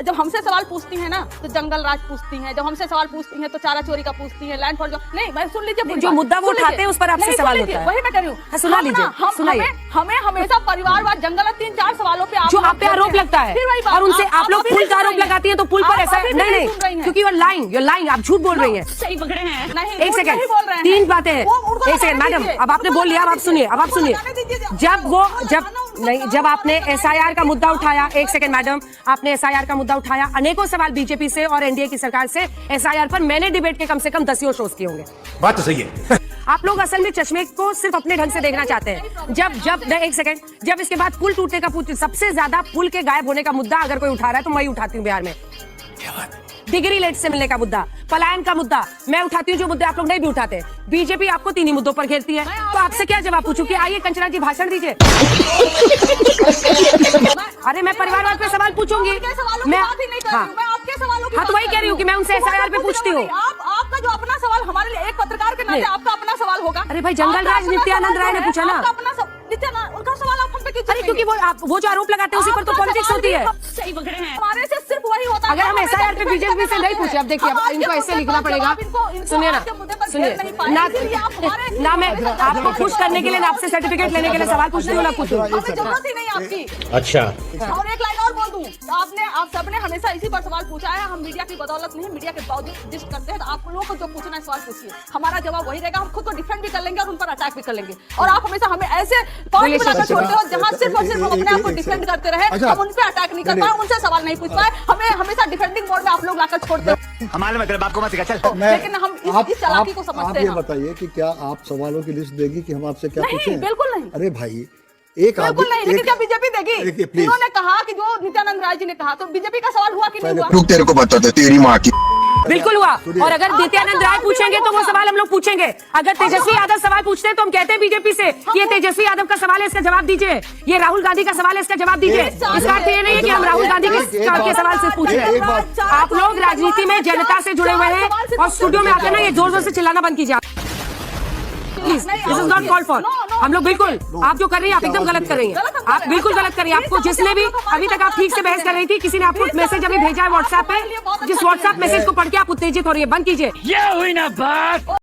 जब हमसे सवाल पूछती है ना तो जंगल राज पूछती हैं, जब हमसे सवाल पूछती हैं तो चारा चोरी का पूछती है, लैंड फॉर जो नहीं। मैं सुन लीजिए, जो मुद्दा वो उठाते हैं उस पर आपसे सवाल होता है, वही मैं कह रही हूँ। सुना लीजिए, सुनाइए। हमें हमेशा परिवारवाद जंगल 3-4 सवालों पे जो आप पे आरोप लगता है और उनसे आप लोग पुल का आरोप लगाती हैं तो पुल पर ऐसा नहीं, क्योंकि you're lying, आप झूठ बोल रही हैं। सही पकड़े हैं। एक सेकंड, 3 बातें हैं। एक सेकंड मैडम, अब आपने बोल लिया, अब आप सुनिए, अब आप सुनिए। जब आपने एसआईआर का मुद्दा उठाया, एक सेकंड मैडम, आपने एसआईआर का मुद्दा उठाया, अनेकों सवाल बीजेपी से और एनडीए की सरकार से एसआईआर पर मैंने डिबेट के कम से कम 10 शोज किए होंगे। बात तो सही है। आप लोग असल में चश्मे को सिर्फ अपने ढंग से देखना चाहते हैं। एक सेकंड, जब इसके बाद पुल टूटने का सबसे ज्यादा पुल के गायब होने का मुद्दा अगर कोई उठा रहा है तो मैं उठाती हूँ बिहार में। डिग्री लेट से मिलने का मुद्दा, पलायन का मुद्दा मैं उठाती हूँ, जो मुद्दे आप लोग नहीं भी उठाते। बीजेपी आपको 3 ही मुद्दों पर घेरती है, तो आपसे क्या जवाब पूछूं कि आइए कंचना जी भाषण दीजिए। अरे मैं परिवारवाद पे सवाल पूछूंगी, मैं हाँ तो वही कह रही हूँ कि मैं उनसे एसआईआर पे पूछती हूँ। आपका जो अपना सवाल हमारे लिए एक पत्रकार के नाते आपका अपना सवाल होगा। अरे भाई जंगल राज नित्यानंद राय ने पूछा ना, उनका सवाल आप हम पे क्यों? अरे क्योंकि वो जो आरोप लगाते हैं उसी पर तो पॉलिटिक्स होती है। सही पकड़े हैं। हमारे से सिर्फ वही होता है। अगर हम एसआईआर पे बीजेपी से नहीं पूछे, अब देखिए अब इनको ऐसे लिखना पड़ेगा। सुनिए ना, सुनिए ना मैं आपको खुश करने के लिए, आपसे सर्टिफिकेट लेने के लिए सवाल पूछती हूँ ना पूछूं। जरूरत ही नहीं आपकी। अच्छा, और एक लाइन और बोल दूं, आप सबने हमेशा इसी पर सवाल पूछा है। हम मीडिया की बदौलत नहीं, मीडिया के बावजूद जिस करते हैं, तो आप लोगों को जो पूछना है सवाल पूछिए, हमारा जवाब वही रहेगा। हम खुद को डिफेंड भी कर लेंगे और उन पर अटैक भी कर लेंगे। और आप हमेशा हमें ऐसे पॉइंट बनाकर छोड़ते हो जहां सिर्फ और सिर्फ हम अपने आप को डिफेंड करते रहे, हम उन पे अटैक नहीं कर पाए, उनसे सवाल नहीं पूछ पाए। हमें हमेशा डिफेंडिंग मोड में आप लोग लाकर छोड़ते हो। हमारे में बाप को मत सिखा, चल। लेकिन हम इस चालाकी को समझते हैं। आप ये बताइए कि क्या आप सवालों की लिस्ट देगी कि हम आपसे क्या पूछें? नहीं, बिल्कुल नहीं। अरे भाई बिल्कुल नहीं, लेकिन क्या बीजेपी देगी? उन्होंने कहा कि जो नित्यानंद राय जी ने कहा, तो बीजेपी का सवाल हुआ कि नहीं हुआ? रुक, तेरे को बताते तेरी माँ की। बिल्कुल हुआ। और अगर नित्यानंद राय पूछेंगे तो वो सवाल हम लोग पूछेंगे। अगर तेजस्वी यादव सवाल पूछते हैं तो हम कहते हैं बीजेपी से कि ये तेजस्वी यादव का सवाल है, इसका जवाब दीजिए। ये राहुल गांधी का सवाल है, इसका जवाब दीजिए। इसका अर्थ ये नहीं है कि हम राहुल गांधी के सवाल से पूछ रहे हैं। आप लोग राजनीति में जनता से जुड़े हुए हैं और स्टूडियो में आकर ना ये जोर जोर से चिल्लाना बंद कीजिए please. This is not called for. हम लोग बिल्कुल, आप जो कर रही हैं आप एकदम गलत कर रही हैं। आप बिल्कुल गलत कर रही हैं। आपको जिसने भी अभी तक आप ठीक से बहस कर रही थी, किसी ने आपको मैसेज अभी भेजा है व्हाट्सएप पे, जिस व्हाट्सएप मैसेज को पढ़ के आप उत्तेजित हो रही है, बंद कीजिए। ये हुई ना बात।